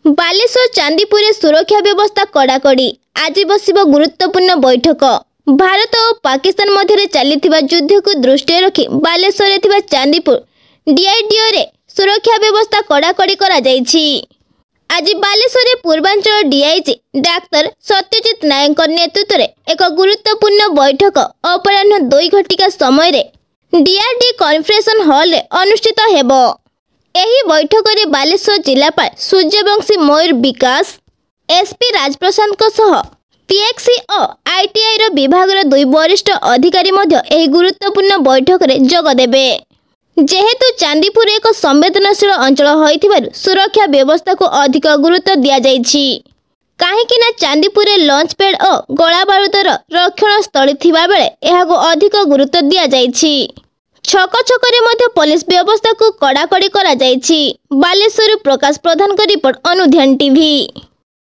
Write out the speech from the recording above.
बालेश्वर चांदीपुर सुरक्षा व्यवस्था कड़ाकड़ी आज बसिब गुरुत्वपूर्ण बैठक। भारत और पाकिस्तान मध्य चली युद्ध को दृष्टि रखी बालेश्वर चांदीपुर डीआईडीओ रे सुरक्षा व्यवस्था कड़ाकड़ी करा जायछि। आज बालेश्वर पूर्वांचल डीआईजी डाक्तर सत्यजित नायक नेतृत्व में एक गुरुत्वपूर्ण बैठक अपराह्न 2 घटिका समय डीआरडी कॉन्फ्रेंस हॉल अनुष्ठित हेबो। एही बैठक में बालेश्वर जिलापाल सूर्यवंशी मयूर विकास एसपी राजप्रसाद पीएक्सी और आईटीआई विभाग 2 वरिष्ठ अधिकारी एही गुरुत्वपूर्ण बैठक में जोगदेवे। जेहेतु चांदीपुर एक संवेदनशील अंचल होइथिबारु सुरक्षा व्यवस्था को अधिक गुरुत्व दिया जायछि। काहेकि ना चांदीपुर लॉन्च पैड और गोला बारूदर रक्षण स्थली थिबा बेले एहाको अधिक गुरुत्व दिया जायछि। छक छकरे मध्य पुलिस व्यवस्था को कड़ाकड़ी करा जायछि। बालेश्वर प्रकाश प्रधान का रिपोर्ट अनुध्यान टीवी।